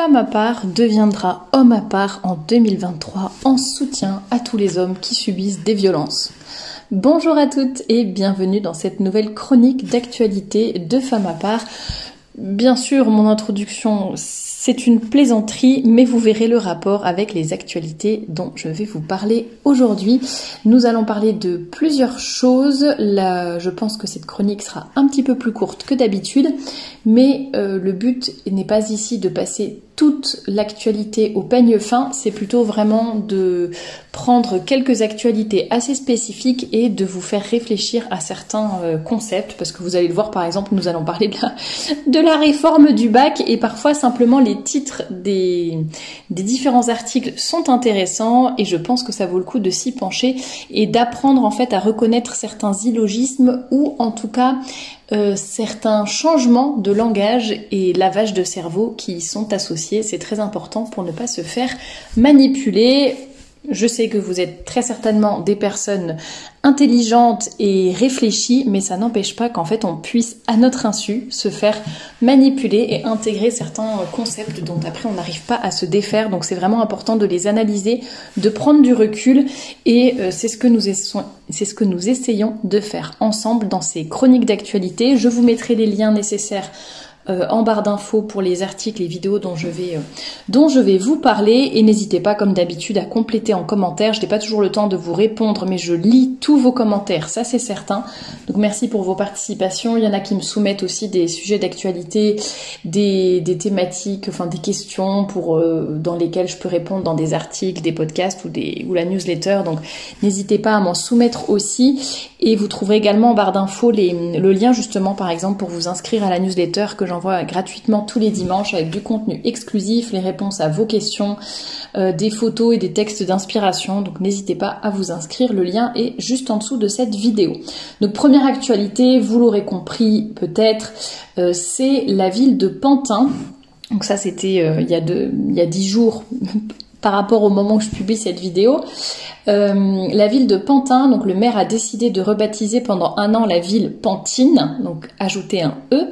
femme à part deviendra homme à part en 2023 en soutien à tous les hommes qui subissent des violences. Bonjour à toutes et bienvenue dans cette nouvelle chronique d'actualité de femme à part. Bien sûr, mon introduction, c'est une plaisanterie, mais vous verrez le rapport avec les actualités dont je vais vous parler aujourd'hui. Nous allons parler de plusieurs choses. Là, je pense que cette chronique sera un petit peu plus courte que d'habitude, mais le but n'est pas ici de passer toute l'actualité au peigne fin, c'est plutôt vraiment de prendre quelques actualités assez spécifiques et de vous faire réfléchir à certains concepts, parce que vous allez le voir, par exemple, nous allons parler de la réforme du bac, et parfois simplement les titres des différents articles sont intéressants, et je pense que ça vaut le coup de s'y pencher et d'apprendre en fait à reconnaître certains illogismes, ou en tout cas certains changements de langage et lavage de cerveau qui y sont associés. C'est très important pour ne pas se faire manipuler. Je sais que vous êtes très certainement des personnes intelligentes et réfléchies, mais ça n'empêche pas qu'en fait on puisse à notre insu se faire manipuler et intégrer certains concepts dont après on n'arrive pas à se défaire. Donc c'est vraiment important de les analyser, de prendre du recul, et c'est ce que nous essayons de faire ensemble dans ces chroniques d'actualité. Je vous mettrai les liens nécessaires en barre d'infos pour les articles et vidéos dont je vais vous parler, et n'hésitez pas comme d'habitude à compléter en commentaire. Je n'ai pas toujours le temps de vous répondre, mais je lis tous vos commentaires, ça c'est certain. Donc merci pour vos participations. Il y en a qui me soumettent aussi des sujets d'actualité, des thématiques, enfin des questions dans lesquelles je peux répondre dans des articles, des podcasts ou la newsletter. Donc n'hésitez pas à m'en soumettre aussi. Et vous trouverez également en barre d'infos le lien justement par exemple pour vous inscrire à la newsletter que j'envoie gratuitement tous les dimanches avec du contenu exclusif, les réponses à vos questions, des photos et des textes d'inspiration. Donc n'hésitez pas à vous inscrire, le lien est juste en dessous de cette vidéo. Donc première actualité, vous l'aurez compris peut-être, c'est la ville de Pantin. Donc ça c'était il y a 10 jours par rapport au moment où je publie cette vidéo. La ville de Pantin, donc le maire a décidé de rebaptiser pendant 1 an la ville Pantine, donc ajouter un E,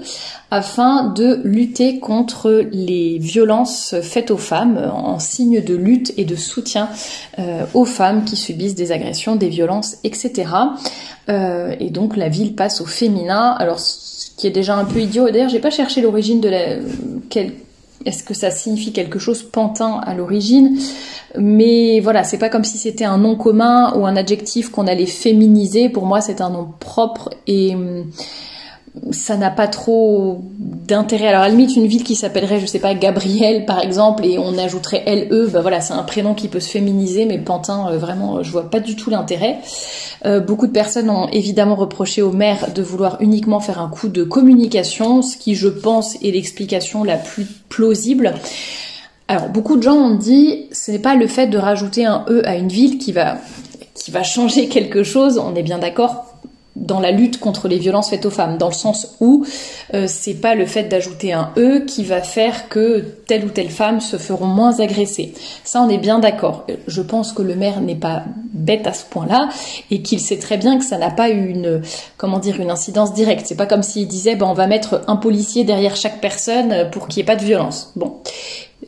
afin de lutter contre les violences faites aux femmes, en signe de lutte et de soutien aux femmes qui subissent des agressions, des violences, etc. Et donc la ville passe au féminin. Alors ce qui est déjà un peu idiot, d'ailleurs j'ai pas cherché l'origine de est-ce que ça signifie quelque chose, Pantin, à l'origine? Mais voilà, c'est pas comme si c'était un nom commun ou un adjectif qu'on allait féminiser. Pour moi, c'est un nom propre et ça n'a pas trop d'intérêt. Alors à la limite, une ville qui s'appellerait, je sais pas, Gabrielle par exemple, et on ajouterait LE, bah voilà, c'est un prénom qui peut se féminiser, mais Pantin, vraiment, je vois pas du tout l'intérêt. Beaucoup de personnes ont évidemment reproché au maire de vouloir uniquement faire un coup de communication, ce qui, je pense, est l'explication la plus plausible. Alors, beaucoup de gens ont dit, ce n'est pas le fait de rajouter un E à une ville qui va changer quelque chose, on est bien d'accord, dans la lutte contre les violences faites aux femmes, dans le sens où c'est pas le fait d'ajouter un E qui va faire que telle ou telle femme se feront moins agresser. Ça, on est bien d'accord. Je pense que le maire n'est pas bête à ce point-là et qu'il sait très bien que ça n'a pas eu une incidence directe. C'est pas comme s'il disait, on va mettre un policier derrière chaque personne pour qu'il n'y ait pas de violence. Bon.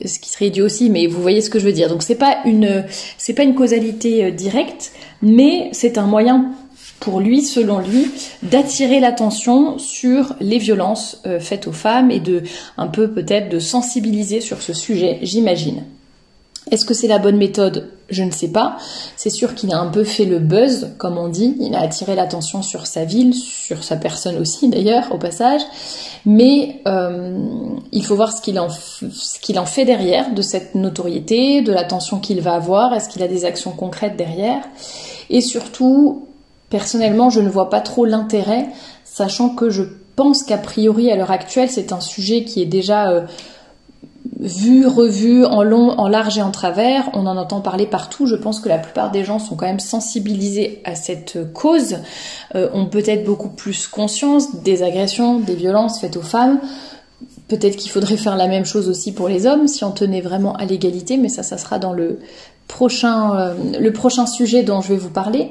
Ce qui serait idiot aussi, mais vous voyez ce que je veux dire. Donc c'est pas une causalité directe, mais c'est un moyen pour lui, selon lui, d'attirer l'attention sur les violences faites aux femmes et de un peu peut-être de sensibiliser sur ce sujet, j'imagine. Est-ce que c'est la bonne méthode? Je ne sais pas. C'est sûr qu'il a un peu fait le buzz, comme on dit. Il a attiré l'attention sur sa ville, sur sa personne aussi d'ailleurs, au passage. Mais il faut voir ce qu'il en fait derrière de cette notoriété, de l'attention qu'il va avoir. Est-ce qu'il a des actions concrètes derrière? Et surtout, personnellement, je ne vois pas trop l'intérêt, sachant que je pense qu'a priori, à l'heure actuelle, c'est un sujet qui est déjà vu, revu, en long, en large et en travers. On en entend parler partout. Je pense que la plupart des gens sont quand même sensibilisés à cette cause, ont peut-être beaucoup plus conscience des agressions, des violences faites aux femmes. Peut-être qu'il faudrait faire la même chose aussi pour les hommes, si on tenait vraiment à l'égalité, mais ça sera dans le prochain sujet dont je vais vous parler.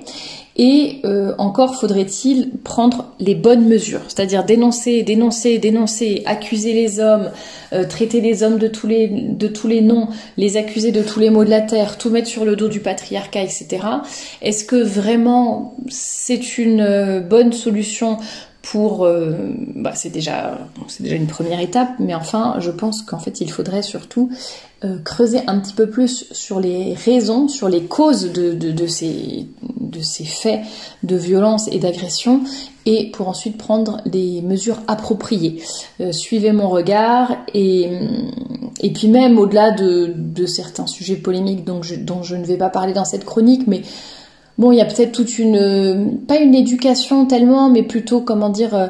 Et encore faudrait-il prendre les bonnes mesures, c'est-à-dire dénoncer, accuser les hommes, traiter les hommes de tous les noms, les accuser de tous les maux de la terre, tout mettre sur le dos du patriarcat, etc. Est-ce que vraiment c'est une bonne solution pour... c'est déjà une première étape, mais enfin, je pense qu'en fait, il faudrait surtout creuser un petit peu plus sur les raisons, sur les causes de ces faits de violence et d'agression, et pour ensuite prendre les mesures appropriées. Suivez mon regard, et puis même au-delà de certains sujets polémiques dont je ne vais pas parler dans cette chronique, mais bon, il y a peut-être toute pas une éducation tellement, mais plutôt, comment dire,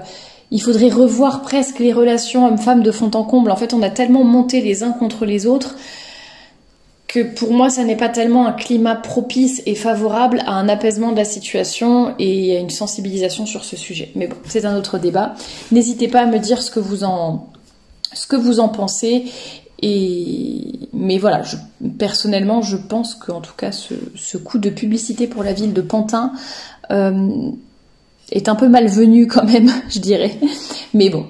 il faudrait revoir presque les relations hommes-femmes de fond en comble. En fait, on a tellement monté les uns contre les autres que pour moi, ça n'est pas tellement un climat propice et favorable à un apaisement de la situation et à une sensibilisation sur ce sujet. Mais bon, c'est un autre débat. N'hésitez pas à me dire ce que vous en pensez. Mais voilà, personnellement, je pense qu'en tout cas, ce coup de publicité pour la ville de Pantin est un peu malvenu quand même, je dirais. Mais bon,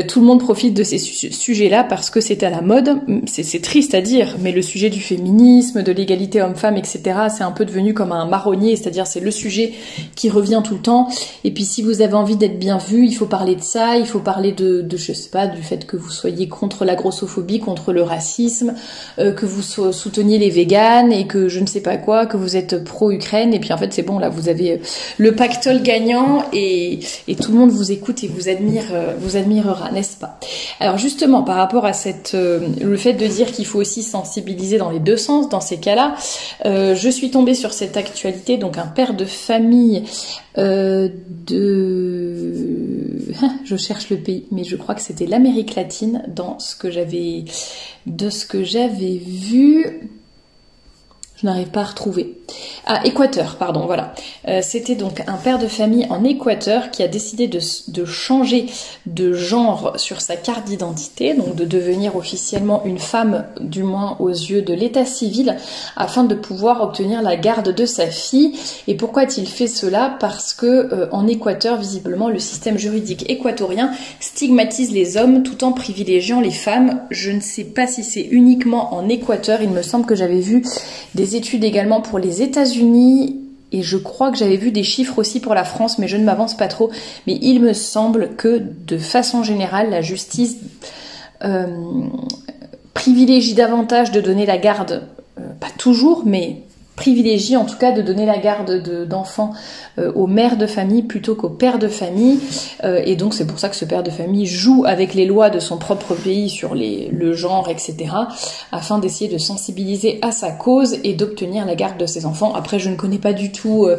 tout le monde profite de ces sujets-là parce que c'est à la mode. C'est triste à dire, mais le sujet du féminisme, de l'égalité homme-femme, etc., c'est un peu devenu comme un marronnier, c'est-à-dire c'est le sujet qui revient tout le temps. Et puis si vous avez envie d'être bien vu, il faut parler de ça, il faut parler de je sais pas, du fait que vous soyez contre la grossophobie, contre le racisme, que vous souteniez les véganes et que je ne sais pas quoi, que vous êtes pro-Ukraine. Et puis en fait c'est bon, là vous avez le pactole gagnant et tout le monde vous écoute et vous admirera, n'est-ce pas? Alors justement, par rapport à le fait de dire qu'il faut aussi sensibiliser dans les deux sens, dans ces cas-là, je suis tombée sur cette actualité, donc un père de famille je cherche le pays, mais je crois que c'était l'Amérique latine de ce que j'avais vu. Je n'arrive pas à retrouver. Ah, Équateur, pardon, voilà. C'était donc un père de famille en Équateur qui a décidé de changer de genre sur sa carte d'identité, donc de devenir officiellement une femme, du moins aux yeux de l'état civil, afin de pouvoir obtenir la garde de sa fille. Et pourquoi a-t-il fait cela? Parce que en Équateur, visiblement, le système juridique équatorien stigmatise les hommes tout en privilégiant les femmes. Je ne sais pas si c'est uniquement en Équateur, il me semble que j'avais vu des études également pour les États-Unis et je crois que j'avais vu des chiffres aussi pour la France, mais je ne m'avance pas trop. Mais il me semble que de façon générale, la justice privilégie davantage de donner la garde, pas toujours, mais privilégie en tout cas de donner la garde d'enfants aux mères de famille plutôt qu'aux pères de famille, et donc c'est pour ça que ce père de famille joue avec les lois de son propre pays sur le genre, etc., afin d'essayer de sensibiliser à sa cause et d'obtenir la garde de ses enfants. Après, je ne connais pas du tout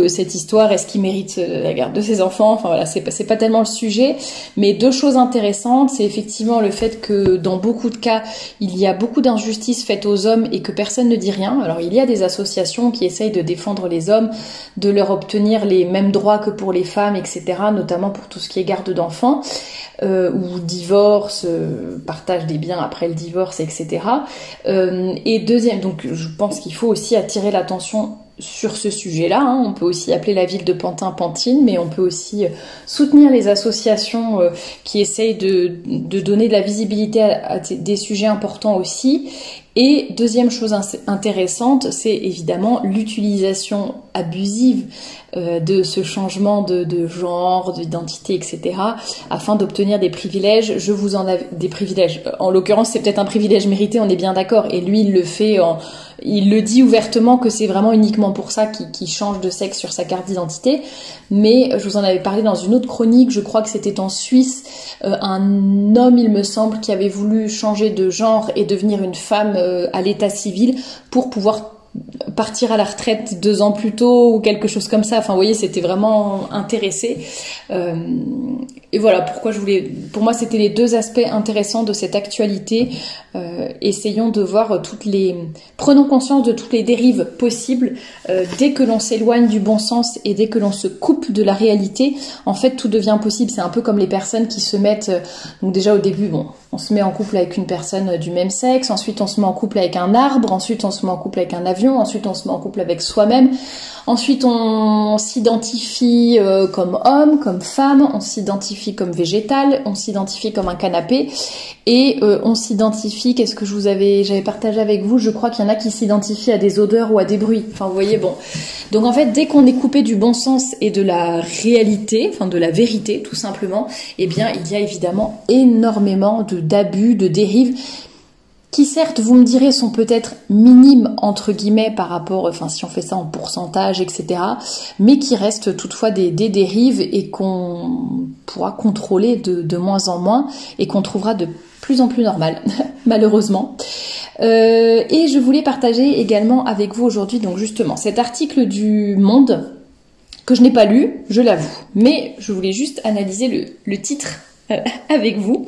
cette histoire, est-ce qu'il mérite la garde de ses enfants, enfin voilà, c'est pas tellement le sujet, mais deux choses intéressantes, c'est effectivement le fait que dans beaucoup de cas, il y a beaucoup d'injustices faites aux hommes et que personne ne dit rien. Alors il y a des associations qui essayent de défendre les hommes, de leur obtenir les mêmes droits que pour les femmes, etc., notamment pour tout ce qui est garde d'enfants, ou divorce, partage des biens après le divorce, etc. Et deuxième, donc je pense qu'il faut aussi attirer l'attention sur ce sujet-là, hein. On peut aussi appeler la ville de Pantin Pantine, mais on peut aussi soutenir les associations qui essayent de donner de la visibilité à des sujets importants aussi. Et deuxième chose intéressante, c'est évidemment l'utilisation abusive de ce changement de genre, d'identité, etc., afin d'obtenir des privilèges. Des privilèges. En l'occurrence, c'est peut-être un privilège mérité, on est bien d'accord. Et lui, il le fait il le dit ouvertement que c'est vraiment uniquement pour ça qu'il change de sexe sur sa carte d'identité. Mais je vous en avais parlé dans une autre chronique, je crois que c'était en Suisse, un homme, il me semble, qui avait voulu changer de genre et devenir une femme à l'état civil pour pouvoir partir à la retraite 2 ans plus tôt ou quelque chose comme ça. Enfin, vous voyez, c'était vraiment intéressé. Et voilà pourquoi pour moi c'était les deux aspects intéressants de cette actualité. Essayons de voir prenons conscience de toutes les dérives possibles. Dès que l'on s'éloigne du bon sens et dès que l'on se coupe de la réalité, en fait tout devient possible. C'est un peu comme les personnes qui se mettent, donc déjà au début, on se met en couple avec une personne du même sexe, ensuite on se met en couple avec un arbre, ensuite on se met en couple avec un avion, ensuite on se met en couple avec soi-même, ensuite on s'identifie comme homme, comme femme, on s'identifie comme végétal, on s'identifie comme un canapé et on s'identifie, qu'est-ce que j'avais partagé avec vous, je crois qu'il y en a qui s'identifient à des odeurs ou à des bruits, enfin vous voyez, bon. Donc en fait, dès qu'on est coupé du bon sens et de la réalité, enfin de la vérité tout simplement, eh bien il y a évidemment énormément d'abus, de dérives, qui certes, vous me direz, sont peut-être minimes, entre guillemets, par rapport, enfin si on fait ça en pourcentage, etc., mais qui restent toutefois des dérives et qu'on pourra contrôler de moins en moins et qu'on trouvera de plus en plus normal, malheureusement. Et je voulais partager également avec vous aujourd'hui, donc justement, cet article du Monde, que je n'ai pas lu, je l'avoue, mais je voulais juste analyser le titre avec vous.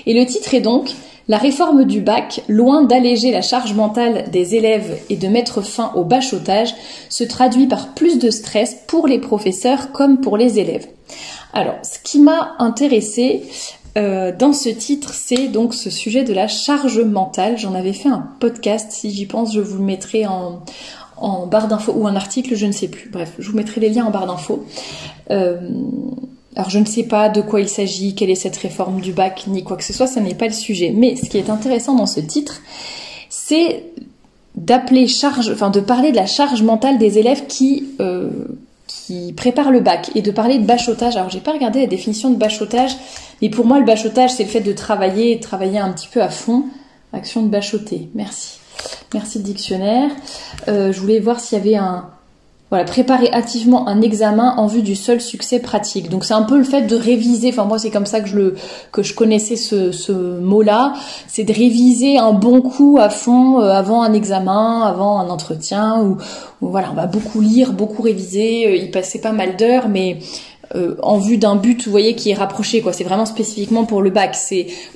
Et le titre est donc « La réforme du bac, loin d'alléger la charge mentale des élèves et de mettre fin au bachotage, se traduit par plus de stress pour les professeurs comme pour les élèves. » Alors, ce qui m'a intéressée dans ce titre, c'est donc ce sujet de la charge mentale. J'en avais fait un podcast, si j'y pense, je vous le mettrai en barre d'infos ou un article, je ne sais plus. Bref, je vous mettrai les liens en barre d'infos. Alors je ne sais pas de quoi il s'agit, quelle est cette réforme du bac, ni quoi que ce soit, ça n'est pas le sujet. Mais ce qui est intéressant dans ce titre, c'est de parler de la charge mentale des élèves qui préparent le bac et de parler de bachotage. Alors j'ai pas regardé la définition de bachotage, mais pour moi le bachotage c'est le fait de travailler un petit peu à fond. Action de bachoter, merci. Merci le dictionnaire. Je voulais voir s'il y avait préparer activement un examen en vue du seul succès pratique. Donc c'est un peu le fait de réviser, enfin moi c'est comme ça que je connaissais ce mot-là, c'est de réviser un bon coup à fond avant un examen, avant un entretien, où voilà, on va beaucoup lire, beaucoup réviser, y passer pas mal d'heures, mais en vue d'un but, vous voyez, qui est rapproché, quoi. C'est vraiment spécifiquement pour le bac,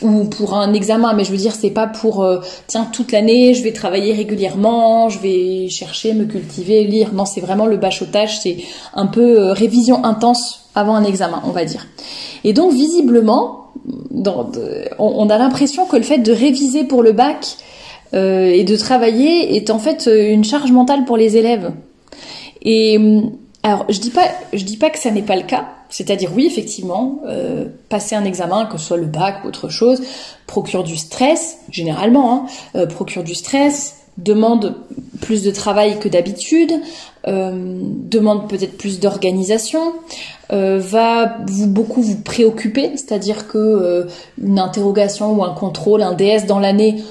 ou pour un examen, mais je veux dire, c'est pas pour toute l'année, je vais travailler régulièrement, je vais chercher, me cultiver, lire. Non, c'est vraiment le bachotage, c'est un peu révision intense avant un examen, on va dire. Et donc, visiblement, on a l'impression que le fait de réviser pour le bac et de travailler est en fait une charge mentale pour les élèves. Et alors, je dis pas que ça n'est pas le cas. C'est-à-dire, oui, effectivement, passer un examen, que ce soit le bac ou autre chose, procure du stress, généralement, procure du stress, demande plus de travail que d'habitude, demande peut-être plus d'organisation, va beaucoup vous préoccuper, c'est-à-dire que une interrogation ou un contrôle, un DS dans l'année,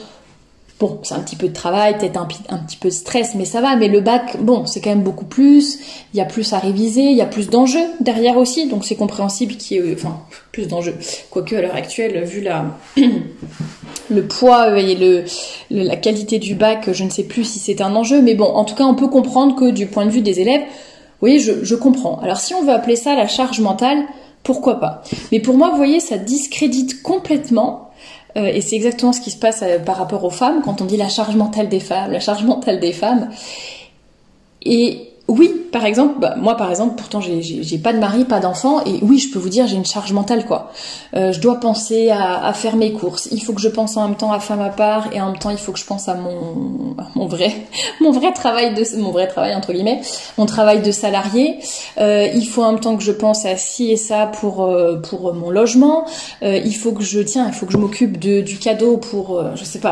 bon, c'est un petit peu de travail, peut-être un petit peu de stress, mais ça va. Mais le bac, bon, c'est quand même beaucoup plus. Il y a plus à réviser, il y a plus d'enjeux derrière aussi, donc c'est compréhensible qu'il y ait, plus d'enjeux. Quoique à l'heure actuelle, vu le poids et la qualité du bac, je ne sais plus si c'est un enjeu, mais bon, en tout cas, on peut comprendre que du point de vue des élèves, vous voyez, je comprends. Alors si on veut appeler ça la charge mentale, pourquoi pas. Mais pour moi, vous voyez, ça discrédite complètement. Et c'est exactement ce qui se passe par rapport aux femmes, quand on dit la charge mentale des femmes. Et oui, par exemple, moi par exemple, pourtant j'ai pas de mari, pas d'enfant, et oui, je peux vous dire, j'ai une charge mentale, quoi. Je dois penser à faire mes courses, il faut que je pense en même temps à faire ma part, et en même temps il faut que je pense à mon vrai travail entre guillemets, mon travail de salarié. Il faut en même temps que je pense à ci et ça pour mon logement. Il faut que je m'occupe du cadeau pour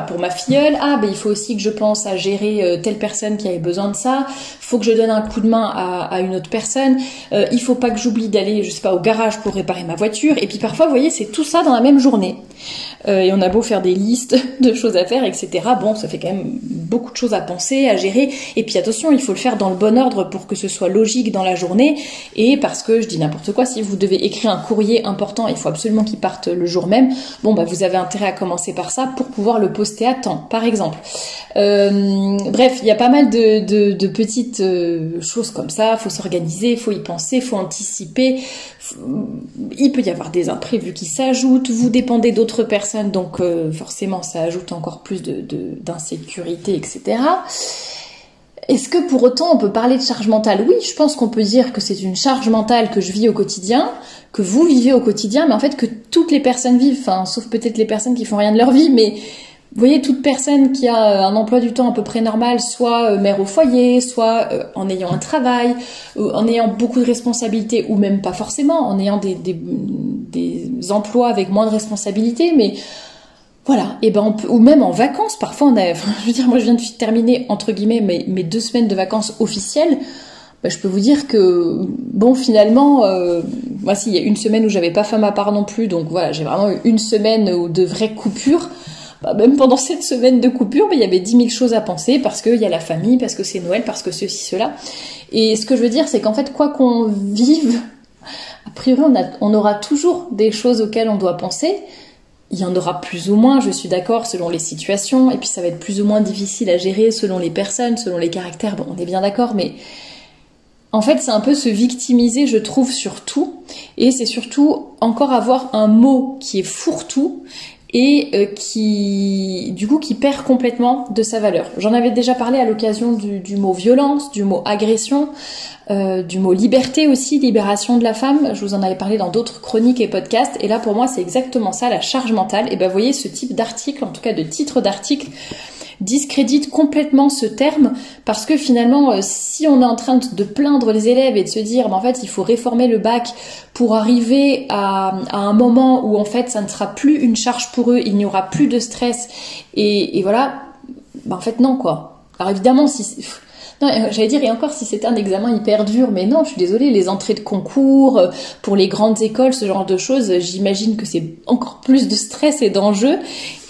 pour ma filleule. Il faut aussi que je pense à gérer telle personne qui avait besoin de ça. Faut que je donne un coup de main à une autre personne. Il faut pas que j'oublie d'aller, au garage pour réparer ma voiture. Et puis parfois, vous voyez, c'est tout ça dans la même journée. Et on a beau faire des listes de choses à faire, etc. Bon, ça fait quand même beaucoup de choses à penser, à gérer. Et puis attention, il faut le faire dans le bon ordre pour que ce soit logique dans la journée. Et parce que, je dis n'importe quoi, si vous devez écrire un courrier important, il faut absolument qu'il parte le jour même. Bon, bah vous avez intérêt à commencer par ça pour pouvoir le poster à temps, par exemple. Bref, il y a pas mal de petites choses comme ça. Faut s'organiser, faut y penser, faut anticiper. Il peut y avoir des imprévus qui s'ajoutent. Vous dépendez d'autres personnes, donc forcément ça ajoute encore plus d'insécurité, etc. Est-ce que pour autant on peut parler de charge mentale? Oui, je pense qu'on peut dire que c'est une charge mentale que je vis au quotidien, que vous vivez au quotidien, mais en fait que toutes les personnes vivent, enfin sauf peut-être les personnes qui font rien de leur vie, mais vous voyez, toute personne qui a un emploi du temps à peu près normal, soit mère au foyer, soit en ayant un travail, en ayant beaucoup de responsabilités, ou même pas forcément, en ayant des emplois avec moins de responsabilités, mais voilà, et ben on peut, ou même en vacances, parfois on a, je veux dire, moi je viens de terminer entre guillemets mes 2 semaines de vacances officielles. Ben, je peux vous dire que bon, finalement, moi si il y a une semaine où j'avais pas fait ma part non plus, donc voilà, j'ai vraiment eu une semaine de vraies coupures. Bah, même pendant cette semaine de coupure, il y avait 10 000 choses à penser parce qu'il y a la famille, parce que c'est Noël, parce que ceci, cela. Et ce que je veux dire, c'est qu'en fait, quoi qu'on vive, a priori, on aura toujours des choses auxquelles on doit penser. Il y en aura plus ou moins, je suis d'accord, selon les situations, et puis ça va être plus ou moins difficile à gérer selon les personnes, selon les caractères, bon, on est bien d'accord, mais en fait, c'est un peu se victimiser, je trouve, sur tout, et c'est surtout encore avoir un mot qui est fourre-tout, et qui perd complètement de sa valeur. J'en avais déjà parlé à l'occasion du mot violence, du mot agression, du mot liberté aussi, libération de la femme. Je vous en avais parlé dans d'autres chroniques et podcasts, et là pour moi c'est exactement ça, la charge mentale. Et ben vous voyez, ce type d'article, en tout cas de titre d'article, discrédite complètement ce terme, parce que finalement si on est en train de plaindre les élèves et de se dire en fait il faut réformer le bac pour arriver à un moment où en fait ça ne sera plus une charge pour eux, il n'y aura plus de stress et voilà, en fait non quoi. Alors évidemment non, j'allais dire, et encore si c'était un examen hyper dur, mais non, je suis désolée, les entrées de concours, pour les grandes écoles, ce genre de choses, j'imagine que c'est encore plus de stress et d'enjeux,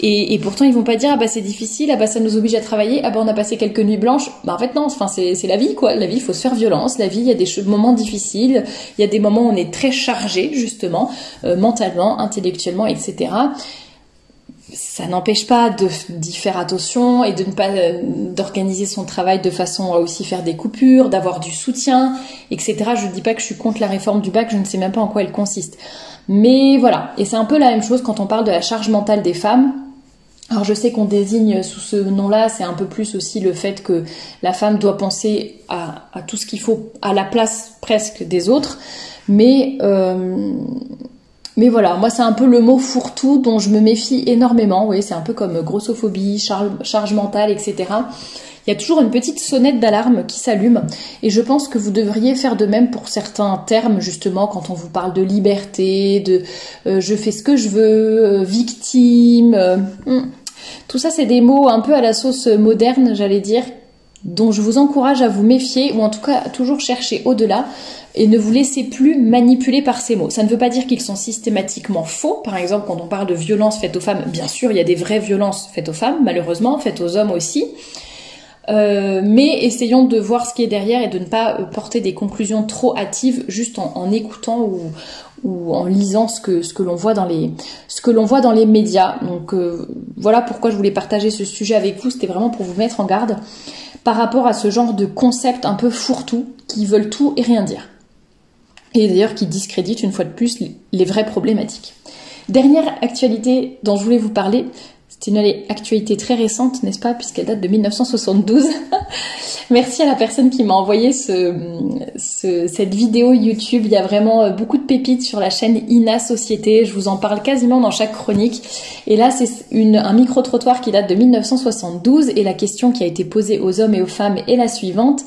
et pourtant ils vont pas dire, ah bah c'est difficile, ah bah ça nous oblige à travailler, ah bah on a passé quelques nuits blanches, bah en fait non, enfin c'est la vie quoi, la vie il faut se faire violence, la vie il y a des moments difficiles, il y a des moments où on est très chargé justement, mentalement, intellectuellement, etc., ça n'empêche pas d'y faire attention et de ne pas d'organiser son travail de façon à aussi faire des coupures, d'avoir du soutien, etc. Je ne dis pas que je suis contre la réforme du bac, je ne sais même pas en quoi elle consiste. Mais voilà, et c'est un peu la même chose quand on parle de la charge mentale des femmes. Alors je sais qu'on désigne sous ce nom-là, c'est un peu plus aussi le fait que la femme doit penser à tout ce qu'il faut à la place presque des autres, mais voilà, moi c'est un peu le mot fourre-tout dont je me méfie énormément. Vous voyez, c'est un peu comme grossophobie, charge mentale, etc. Il y a toujours une petite sonnette d'alarme qui s'allume et je pense que vous devriez faire de même pour certains termes, justement, quand on vous parle de liberté, de je fais ce que je veux, victime. Tout ça, c'est des mots un peu à la sauce moderne, j'allais dire, dont je vous encourage à vous méfier ou en tout cas à toujours chercher au-delà et ne vous laissez plus manipuler par ces mots. Ça ne veut pas dire qu'ils sont systématiquement faux. Par exemple, quand on parle de violences faites aux femmes, bien sûr, il y a des vraies violences faites aux femmes, malheureusement, faites aux hommes aussi. Mais essayons de voir ce qui est derrière et de ne pas porter des conclusions trop hâtives juste en écoutant ou en lisant ce que l'on voit dans les médias. Donc voilà pourquoi je voulais partager ce sujet avec vous. C'était vraiment pour vous mettre en garde par rapport à ce genre de concept un peu fourre-tout qui veulent tout et rien dire. Et d'ailleurs qui discréditent une fois de plus les vraies problématiques. Dernière actualité dont je voulais vous parler, c'est une actualité très récente, n'est-ce pas, puisqu'elle date de 1972. Merci à la personne qui m'a envoyé cette vidéo YouTube. Il y a vraiment beaucoup de pépites sur la chaîne Ina Société. Je vous en parle quasiment dans chaque chronique. Et là, c'est un micro-trottoir qui date de 1972. Et la question qui a été posée aux hommes et aux femmes est la suivante.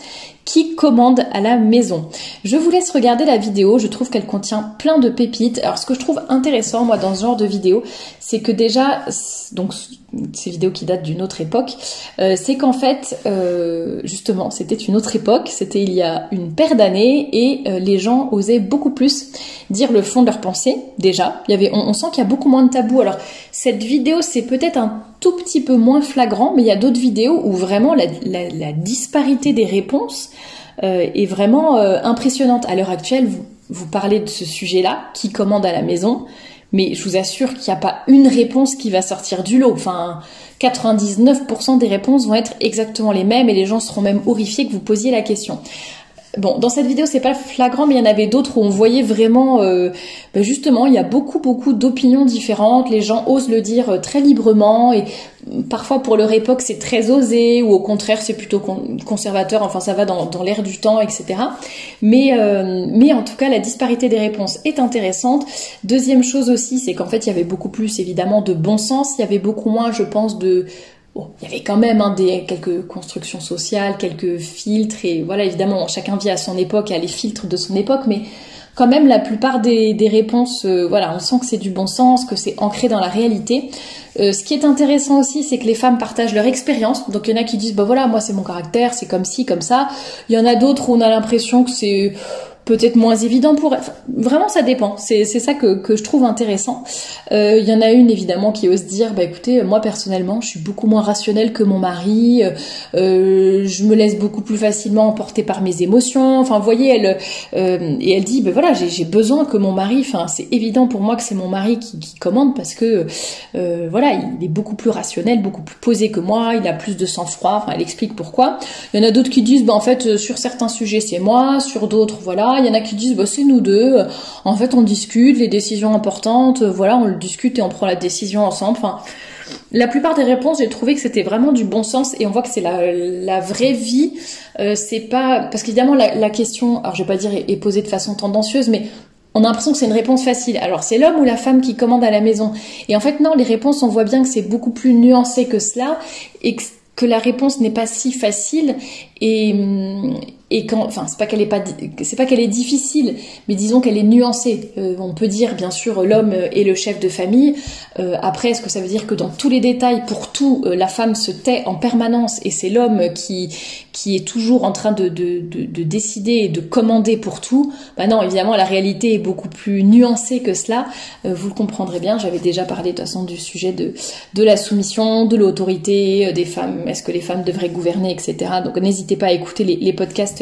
Qui commande à la maison? Je vous laisse regarder la vidéo, je trouve qu'elle contient plein de pépites. Alors ce que je trouve intéressant moi dans ce genre de vidéo, c'est que déjà, donc ces vidéos qui datent d'une autre époque, c'est qu'en fait, justement, c'était une autre époque, c'était il y a une paire d'années, et les gens osaient beaucoup plus dire le fond de leurs pensées, déjà. On sent qu'il y a beaucoup moins de tabous. Alors, cette vidéo, c'est peut-être un tout petit peu moins flagrant, mais il y a d'autres vidéos où vraiment la disparité des réponses est vraiment impressionnante. À l'heure actuelle, vous parlez de ce sujet-là, qui commande à la maison, mais je vous assure qu'il n'y a pas une réponse qui va sortir du lot. Enfin, 99% des réponses vont être exactement les mêmes et les gens seront même horrifiés que vous posiez la question. Bon, dans cette vidéo, c'est pas flagrant, mais il y en avait d'autres où on voyait vraiment, justement, il y a beaucoup d'opinions différentes. Les gens osent le dire très librement, et parfois pour leur époque, c'est très osé, ou au contraire, c'est plutôt conservateur. Enfin, ça va dans l'air du temps, etc. Mais en tout cas, la disparité des réponses est intéressante. Deuxième chose aussi, c'est qu'en fait, il y avait beaucoup plus, évidemment, de bon sens. Il y avait beaucoup moins, je pense, Bon, il y avait quand même quelques constructions sociales, quelques filtres, et voilà, évidemment, chacun vit à son époque, à les filtres de son époque, mais quand même, la plupart des réponses, voilà, on sent que c'est du bon sens, que c'est ancré dans la réalité. Ce qui est intéressant aussi, c'est que les femmes partagent leur expérience. Donc, il y en a qui disent, voilà, moi, c'est mon caractère, c'est comme ci, comme ça. Il y en a d'autres où on a l'impression que c'est peut-être moins évident pour elle. Enfin, vraiment, ça dépend. C'est ça que je trouve intéressant. Il y en a une, évidemment, qui ose dire, écoutez, moi, personnellement, je suis beaucoup moins rationnelle que mon mari. Je me laisse beaucoup plus facilement emporter par mes émotions. Enfin, vous voyez, et elle dit, voilà, j'ai besoin que mon mari, enfin, c'est évident pour moi que c'est mon mari qui commande, parce que, voilà, il est beaucoup plus rationnel, beaucoup plus posé que moi, il a plus de sang-froid. Enfin, elle explique pourquoi. Il y en a d'autres qui disent, en fait, sur certains sujets, c'est moi, sur d'autres, voilà. Il y en a qui disent, c'est nous deux, en fait on discute, les décisions importantes, voilà, on le discute et on prend la décision ensemble. Enfin, la plupart des réponses, j'ai trouvé que c'était vraiment du bon sens, et on voit que c'est la vraie vie. C'est pas, parce qu'évidemment la question, alors je vais pas dire est posée de façon tendancieuse, mais on a l'impression que c'est une réponse facile. Alors, c'est l'homme ou la femme qui commande à la maison? Et en fait, non, les réponses, on voit bien que c'est beaucoup plus nuancé que cela, et que la réponse n'est pas si facile, et quand, enfin, c'est pas qu'elle est difficile, mais disons qu'elle est nuancée. On peut dire, bien sûr, l'homme est le chef de famille. Après, est-ce que ça veut dire que dans tous les détails, pour tout, la femme se tait en permanence, et c'est l'homme qui est toujours en train de décider et de commander pour tout? Non, évidemment, la réalité est beaucoup plus nuancée que cela. Vous le comprendrez bien. J'avais déjà parlé de toute façon du sujet de la soumission, de l'autorité des femmes. Est-ce que les femmes devraient gouverner, etc. Donc, n'hésitez pas à écouter les podcasts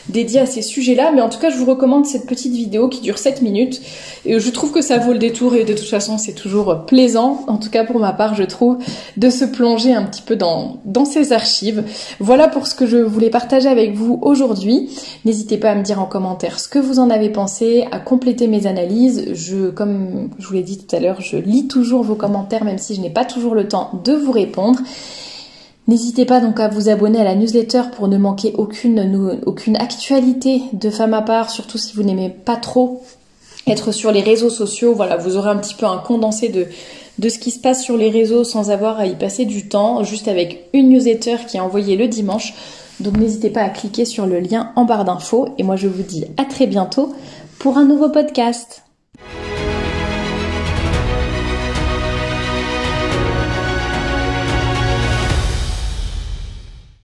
dédiés à ces sujets-là, mais en tout cas, je vous recommande cette petite vidéo qui dure 7 minutes, et je trouve que ça vaut le détour, et de toute façon, c'est toujours plaisant, en tout cas pour ma part, je trouve, de se plonger un petit peu dans ces archives. Voilà pour ce que je voulais partager avec vous aujourd'hui. N'hésitez pas à me dire en commentaire ce que vous en avez pensé, à compléter mes analyses. Comme je vous l'ai dit tout à l'heure, je lis toujours vos commentaires, même si je n'ai pas toujours le temps de vous répondre. N'hésitez pas donc à vous abonner à la newsletter pour ne manquer aucune actualité de Femme à part, surtout si vous n'aimez pas trop être sur les réseaux sociaux. Voilà, vous aurez un petit peu un condensé de ce qui se passe sur les réseaux sans avoir à y passer du temps, juste avec une newsletter qui est envoyée le dimanche. Donc n'hésitez pas à cliquer sur le lien en barre d'infos, et moi je vous dis à très bientôt pour un nouveau podcast.